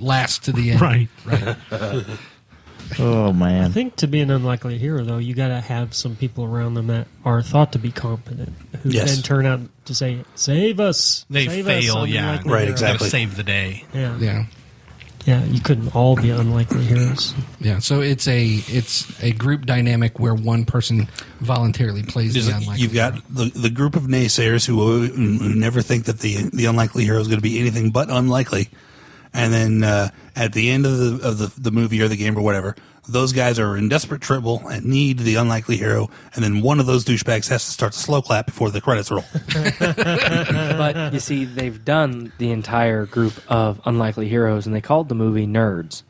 lasts to the end. Right. Oh, man. I think to be an unlikely hero, though, you got to have some people around them that are thought to be competent, who then turn out to say, "Save us!" They save fail, us, yeah. unlikely Right, hero." exactly. Save the day. Yeah. You couldn't all be unlikely heroes. Yeah, so it's a group dynamic where one person voluntarily plays the unlikely. You've got the group of naysayers who never think that the unlikely hero is going to be anything but unlikely, and then at the end of the movie or the game or whatever, those guys are in desperate trouble and need the unlikely hero, and then one of those douchebags has to start the slow clap before the credits roll. But you see, they've done the entire group of unlikely heroes, and they called the movie Nerds.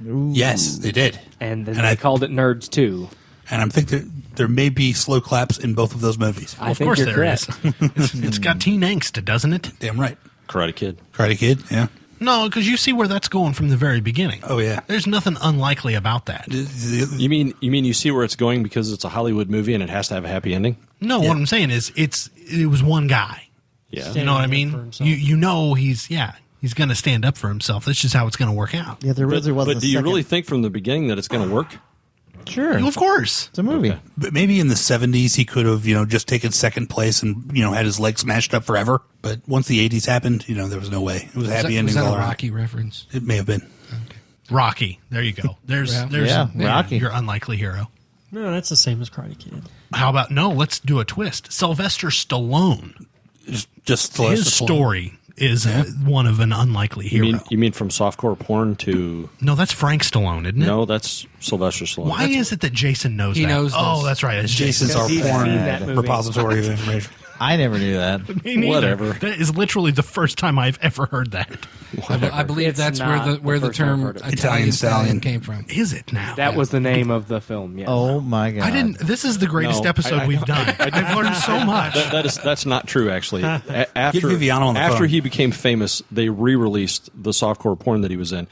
Ooh. Yes, they did. And then And they I- called it Nerds 2. And I think there may be slow claps in both of those movies. I Of think course you're there correct. is. It's got teen angst, doesn't it? Damn right. Karate Kid. Karate Kid, yeah. No, because you see where that's going from the very beginning. Oh, yeah. There's nothing unlikely about that. You mean you see where it's going because it's a Hollywood movie and it has to have a happy ending? No, Yeah. what I'm saying is it was one guy. Yeah. You know what I Standing up for mean? himself. You know he's going to stand up for himself. That's just how it's going to work out. Yeah, there really wasn't But do a you second. really think from the beginning that it's going to work? Sure. Of course. It's a movie. Okay. But maybe in the 70s he could have, just taken second place and, had his leg smashed up forever. But once the 80s happened, there was no way. It was happy was endings that all a around. Rocky reference? It may have been. Rocky. There you go. There's Yeah, Rocky. your unlikely hero. No, that's the same as Karate Kid. How about let's do a twist. Sylvester Stallone. Just His story is one of an unlikely hero. You mean from softcore porn to... No, that's Frank Stallone, isn't it? No, that's Sylvester Stallone. Why is it that Jason knows He that? knows Oh, this. that's right. It's Jason. Jason's our He's porn seen that movie. repository of information. I never knew that. Me neither. Whatever. That is literally the first time I've ever heard that. I believe It's that's not where the the first time I've term heard it. Italian stallion Stallion. came from. Is it now? That was the name of the film, yes. Oh, my God. I didn't. This is the greatest No, episode we've done. I've learned so much. That's not true, actually. After Viviano on the after phone. he became famous, they re-released the softcore porn that he was in,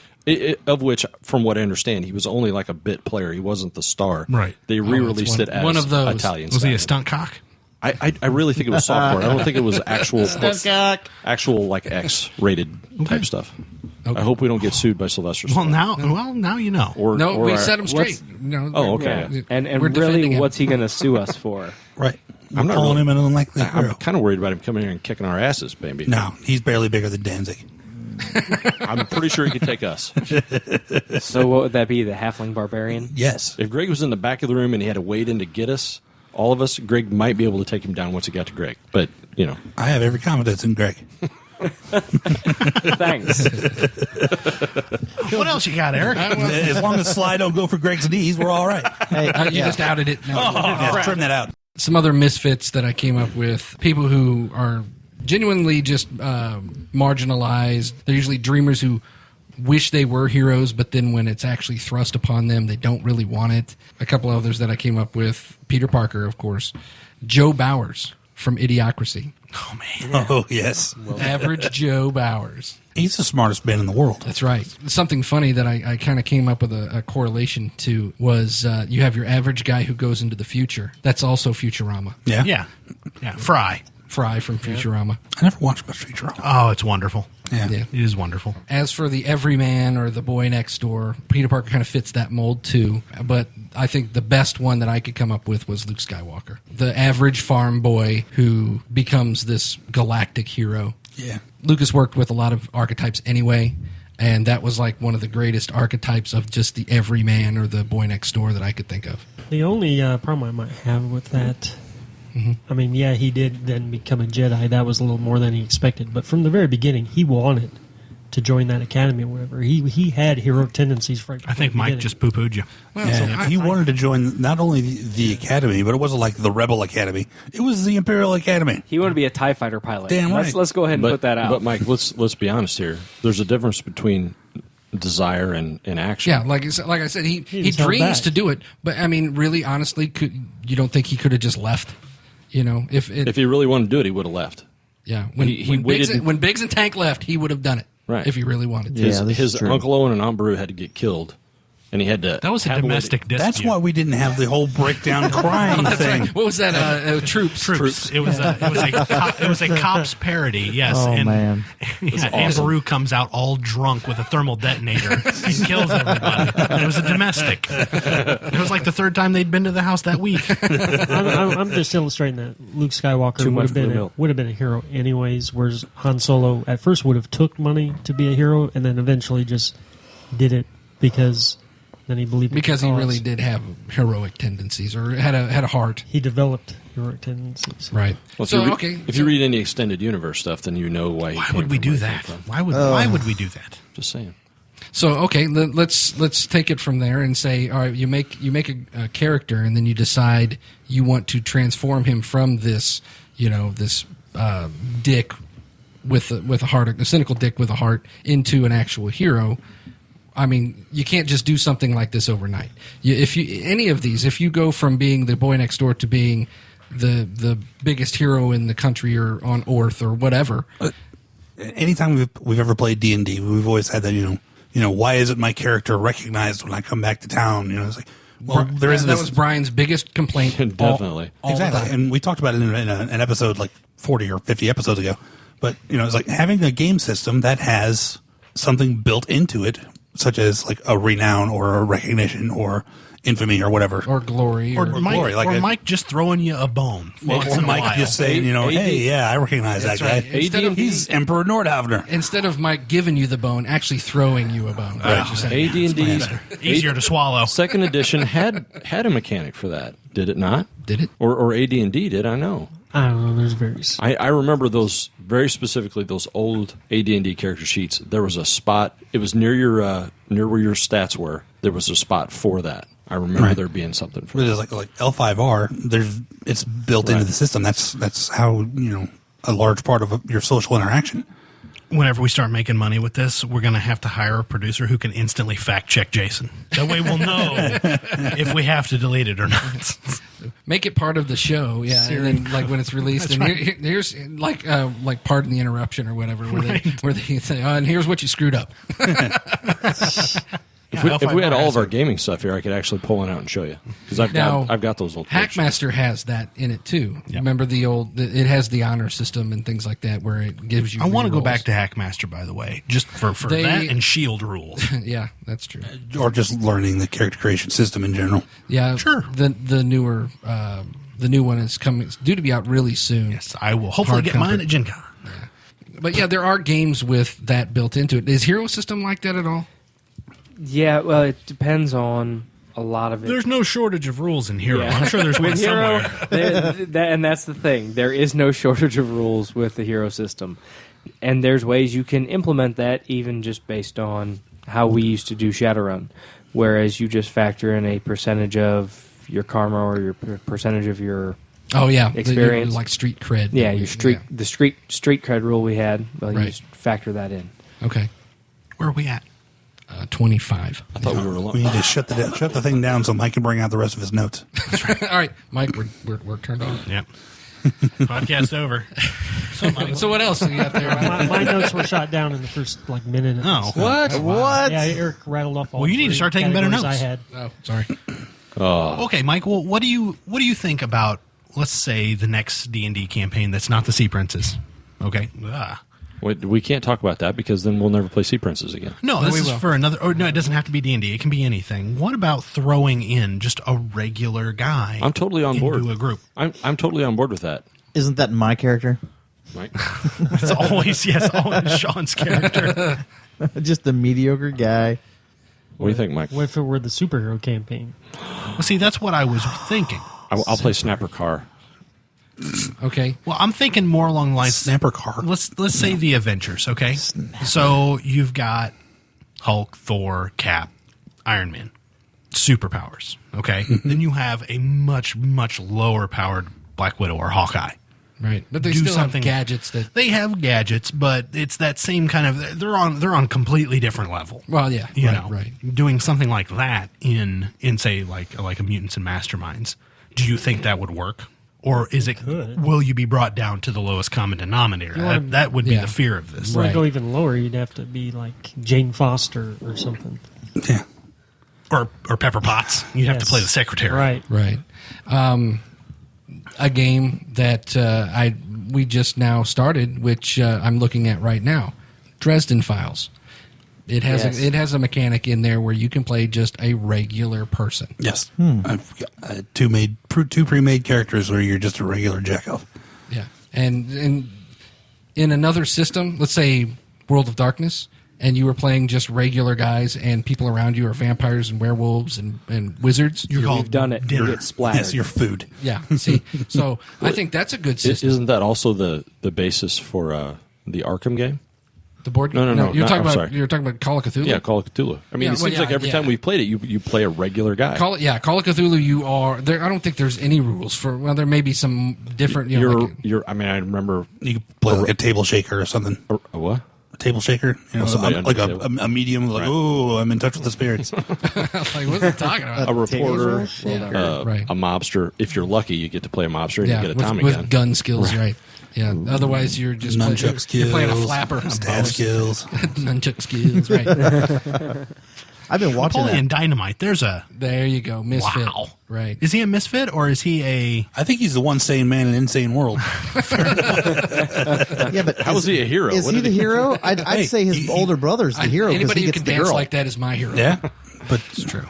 of which, from what I understand, he was only like a bit player. He wasn't the star. Right. They re-released it's it as one of those. Italian Was he a Stallion. stunt cock? I really think it was softcore. I don't think it was actual like X-rated type stuff. Okay. I hope we don't get sued by Sylvester Well, Stallone. now you know. Or, No, or we our- set him straight. No, Oh, okay. Yeah. And we're defending really, him. what's he going to sue us for? Right. I'm I'm not calling really- him an unlikely I'm hero. kind of worried about him coming here and kicking our asses, baby. No, he's barely bigger than Danzig. I'm pretty sure he could take us. So what would that be, the halfling barbarian? Yes. If Greg was in the back of the room and he had to wade in to get us, all of us, Greg might be able to take him down once he got to Greg. But, I have every confidence in Greg. Thanks. What else you got, Eric? As long as Sly don't go for Greg's knees, we're all right. Hey, You just outed it. No. Yeah, trim that out. Some other misfits that I came up with, people who are genuinely just marginalized. They're usually dreamers who wish they were heroes, but then when it's actually thrust upon them, they don't really want it. A couple others that I came up with, Peter Parker, of course. Joe Bowers from Idiocracy. Oh, man. Oh, yes. Average Joe Bowers. He's the smartest man in the world. That's right. Something funny that I kind of came up with a correlation to was you have your average guy who goes into the future. That's also Futurama. Yeah. Yeah. Fry. Fry from Futurama. I never watched much Futurama. Oh, it's wonderful. Yeah. Yeah. It is wonderful. As for the everyman or the boy next door, Peter Parker kind of fits that mold too. But I think the best one that I could come up with was Luke Skywalker, the average farm boy who becomes this galactic hero. Yeah. Lucas worked with a lot of archetypes anyway, and that was like one of the greatest archetypes of just the everyman or the boy next door that I could think of. The only problem I might have with that, I mean, yeah, he did then become a Jedi. That was a little more than he expected. But from the very beginning, he wanted to join that academy or whatever. He had hero tendencies right I think from the Mike beginning. just poo-pooed you. Yeah, he wanted to join not only the academy, but it wasn't like the Rebel Academy. It was the Imperial Academy. He wanted to be a TIE fighter pilot. Damn right. Let's go ahead and put that out. But Mike, let's be honest here. There's a difference between desire and action. Yeah, like I said, he just held dreams back. to do it, but I mean, really, honestly, you don't think he could have just left? You know, if he really wanted to do it, he would have left. yeah, when he waited- when Biggs and Tank left, he would have done it. Right. If he really wanted to. Yeah, this His is true. Uncle Owen and Aunt Beru had to get killed and he had to. That was a tabulate domestic it. dispute. That's why we didn't have the whole breakdown crying thing. What was that? Troops. It was a cops parody. Yes. Oh, and, man. Yeah, Aunt Beru comes out all drunk with a thermal detonator and kills everybody. And it was a domestic. It was like the third time they'd been to the house that week. I'm just illustrating that Luke Skywalker Too much would have been a hero anyways, whereas Han Solo at first would have took money to be a hero, and then eventually just did it because then he believed Because in he the really cause. did have heroic tendencies, or had a heart. He developed heroic tendencies. Right. Well, if So you read any extended universe stuff, then you know why. Why would we do that? Why would we do that? Just saying. So okay, let's take it from there and say, all right, you make a character, and then you decide you want to transform him from this, this dick with a heart, a cynical dick with a heart, into an actual hero. I mean, you can't just do something like this overnight. If you go from being the boy next door to being the biggest hero in the country or on Earth or whatever. Anytime we've ever played D&D, we've always had that, why isn't my character recognized when I come back to town? It's like, well, there is that was Brian's biggest complaint. Definitely. all the Exactly, time. and we talked about it in an episode like 40 or 50 episodes ago. But it's like having a game system that has something built into it, such as like a renown or a recognition or infamy or whatever, or glory, Or glory, like Mike just throwing you a bone. or once in a Mike while. just saying, hey, yeah, I recognize that guy. right. Instead of- He's Emperor Nordhavner. instead of Mike giving you the bone, actually throwing you a bone. Right. Just saying, AD&D's Easier to swallow. second edition had a mechanic for that, did it not? Did it? Or AD&D did? I know. I don't know. There's various. I remember those very specifically. Those old AD&D character sheets. There was a spot. It was near where your stats were. There was a spot for that. I remember Right. there being something for But that. it's like L5R. It's built into the system. That's how a large part of your social interaction. Whenever we start making money with this, we're going to have to hire a producer who can instantly fact check Jason. That way we'll know if we have to delete it or not. Make it part of the show, yeah. And then, like when it's released, and here's like pardon the interruption or whatever, where they say, and here's what you screwed up. If we had all of our gaming stuff here, I could actually pull one out and show you because I've got those old pictures. Hackmaster has that in it too. Remember it has the honor system and things like that where it gives you. I want to go rerolls. back to Hackmaster, by the way, just for They- that and shield rules. Yeah, that's true. Or just learning the character creation system in general. Yeah, Sure. The newer the new one is coming. It's due to be out really soon. Yes, I will hopefully Hard get mine comfort. at Gen Con. But yeah, there are games with that built into it. Is Hero System like that at all? Yeah, well, it depends on a lot of it. There's no shortage of rules in Hero. Yeah. I'm sure there's one With Hero, somewhere. and that's the thing. There is no shortage of rules with the Hero system. And there's ways you can implement that even just based on how we used to do Shadowrun. Whereas you just factor in a percentage of your karma or your percentage of your Oh yeah, Experience. like street cred. the street cred rule we had. Well, you Right. just factor that in. Okay, Where are we at? 25. I thought we were We need to shut the thing down so Mike can bring out the rest of his notes. All right, Mike, we're turned off. Yep. Podcast over. So what else do you got there? My notes were shot down in the first minute. of Oh. this. What? What? Yeah, Eric rattled off all Well, you need to three start taking better categories notes. I had. Oh, sorry. Okay, Mike. Well, what do you think about, let's say, the next D&D campaign that's not the Sea Princes? Okay. Wait, we can't talk about that because then we'll never play Sea Princes again. No, No, this we is will. for another. Or no, it doesn't have to be D&D. It can be anything. What about throwing in just a regular guy? I'm totally on board. Into a group. I'm totally on board with that. Isn't that my character? Mike? It's always Sean's character. Just a mediocre guy. What do you think, Mike? What if it were the superhero campaign? Well, see, that's what I was thinking. I'll play Snapper Car. Okay. Well, I'm thinking more along the lines. Snapper car. Let's say the Avengers. Okay, so you've got Hulk, Thor, Cap, Iron Man, superpowers. Okay, then you have a much lower powered Black Widow or Hawkeye. Right, but they Do still something- have gadgets that. They have gadgets, but it's that same kind of. They're on completely different level. Well, yeah, You right, know, right. doing something like that in say like a Mutants and Masterminds. Do you think that would work? Or is it? Could. Will you be brought down to the lowest common denominator? You wanna- That would be Yeah. the fear of this. If you want Right. to go even lower, you'd have to be like Jane Foster or something. Yeah. or Pepper Potts. You have to Yes. play the secretary. Right. Right. A game that we just now started, which I'm looking at right now, Dresden Files. It has Yes. it has a mechanic in there where you can play just a regular person. Yes. I've got two pre-made characters where you're just a regular jack-elf. Yeah, and in another system, let's say World of Darkness, and you were playing just regular guys, and people around you are vampires and werewolves and wizards. You're called We've done it. dinner. You get splattered. Yes, your food. Yeah, see, so I think that's a good system. Isn't that also the basis for the Arkham game? The board? No, You're talking I'm about sorry. you're talking about Call of Cthulhu. Yeah, Call of Cthulhu. I mean, Yeah, it well, seems like yeah, every yeah. time we've played it, you play a regular guy. Call of Cthulhu. You are there. I don't think there's any rules for. Well, there may be some different. You know, like, I mean, I remember You can play like a table shaker or something. a what? A table shaker, somebody like under the a medium. Like, Right. oh, I'm in touch with the spirits. like what's it talking about? A reporter, Yeah, right. a mobster. If you're lucky, you get to play a mobster and Yeah, you get a Tommy with gun. gun skills, right? Yeah. Otherwise, you're just Nunchuck skills. you're playing a flapper. Stab skills. Nunchuck skills, right? I've been watching Napoleon that. Dynamite. There's a There you go, misfit. wow. Right. Is he a misfit or is he a? I think he's the one sane man in an insane world. Yeah, but How is he a hero? Is What he did the he- hero? I'd Hey, say his he- older brother's the hero because Anybody he who gets can the dance girl. like that is my hero. Yeah, but it's true.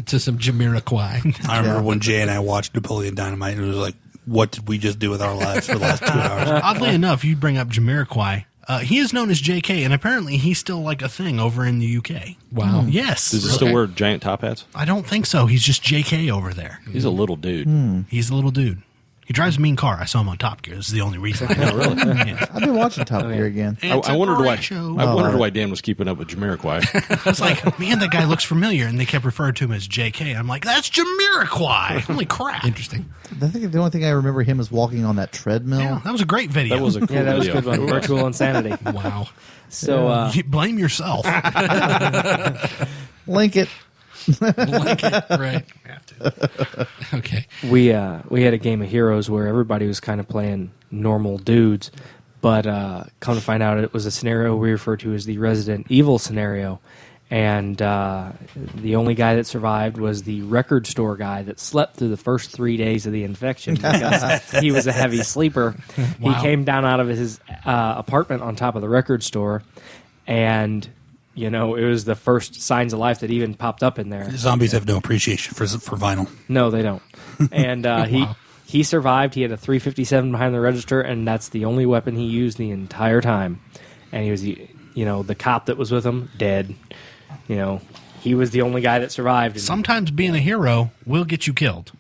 To some Jamiroquai. I remember when Jay and I watched Napoleon Dynamite, and it was like, what did we just do with our lives for the last 2 hours? Oddly enough, you bring up Jamiroquai. He is known as JK, and apparently he's still like a thing over in the UK. Wow. Yes. Does he still wear giant top hats? I don't think so. He's just JK over there. He's a little dude. He's a little dude. He drives a mean car. I saw him on Top Gear. This is the only reason I know. Really? Yeah. I've been watching Top Gear again. It's I a wondered great why. show. I wondered right. why Dan was keeping up with Jamiroquai. I was like, man, that guy looks familiar, and they kept referring to him as JK. I'm like, that's Jamiroquai. Holy crap! Interesting. I think the only thing I remember him is walking on that treadmill. Yeah, that was a great video. That was a cool Yeah, that was a video. good one. Virtual insanity. Wow. So You blame yourself. Link it. Like it, right. Okay. we had a game of Heroes where everybody was kind of playing normal dudes, but come to find out it was a scenario we refer to as the Resident Evil scenario, and the only guy that survived was the record store guy that slept through the first 3 days of the infection because he was a heavy sleeper. Wow. He came down out of his apartment on top of the record store, and it was the first signs of life that even popped up in there. Zombies have no appreciation for vinyl. No, they don't. And Wow. he survived. He had a 357 behind the register, and that's the only weapon he used the entire time. And he was the cop that was with him dead. He was the only guy that survived. And Sometimes being a hero will get you killed.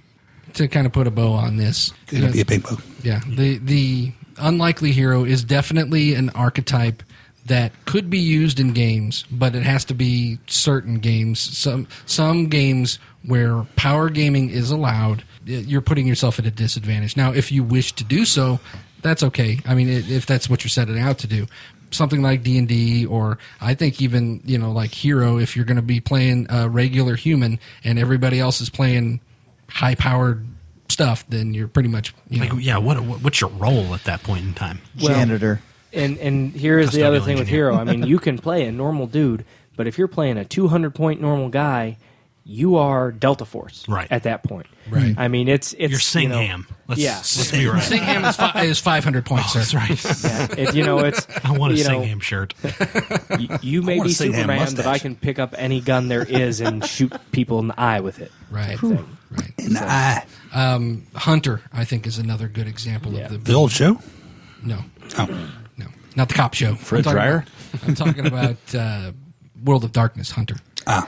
To kind of put a bow on this. Could it be a ping pong? Yeah, the unlikely hero is definitely an archetype that could be used in games, but it has to be certain games. Some games where power gaming is allowed, you're putting yourself at a disadvantage. Now, if you wish to do so, that's okay. I mean, if that's what you're setting out to do. Something like D&D, or I think even like Hero, if you're going to be playing a regular human and everybody else is playing high-powered stuff, then you're pretty much What's your role at that point in time? Janitor. And here is the other Custodial thing with engineer. Hero. I mean, you can play a normal dude, but if you're playing a 200-point normal guy, you are Delta Force Right. at that point. Right. I mean, it's You're Singham. Let's be right. Singham is 500 points, That's sir. right. it's I want a you know, Singham shirt. You may want be a Singham Superman, but I mustache. can pick up any gun there is and shoot people in the eye with it. Right. type thing. Right. In the eye. Hunter, I think, is another good example Yeah. of The old show? No, Oh. no, not the cop show. Fred I'm talking Dryer? about- I'm talking about World of Darkness, Hunter. Ah.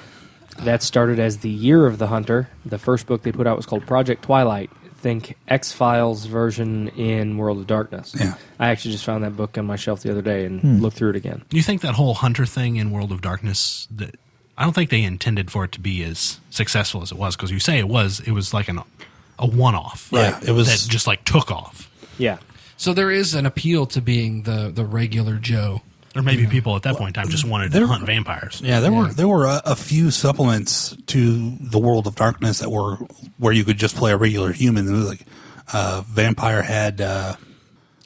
That started as the Year of the Hunter. The first book they put out was called Project Twilight. Think X-Files version in World of Darkness. Yeah. I actually just found that book on my shelf the other day and looked through it again. You think that whole hunter thing in World of Darkness? That I don't think they intended for it to be as successful as it was, because you say it was like a one-off. Yeah, it was- that just like took off. Yeah. So there is an appeal to being the regular Joe. Or maybe people at that point in time just wanted to hunt vampires. Yeah, there were a few supplements to the World of Darkness that were where you could just play a regular human. It was like Vampire had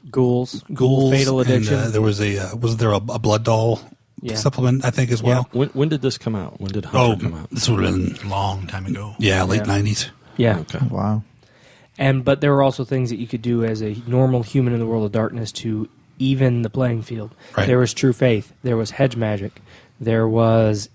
Ghouls. ghouls, Fatal and, Addiction. there was wasn't there a blood doll Yeah. supplement, I think, as well. When did this come out? When did Hunter come out? This would have been, Long time ago. late Yeah. 90s. Yeah. Okay. Wow. But there were also things that you could do as a normal human in the world of darkness to even the playing field. Right. There was true faith. There was hedge magic. There was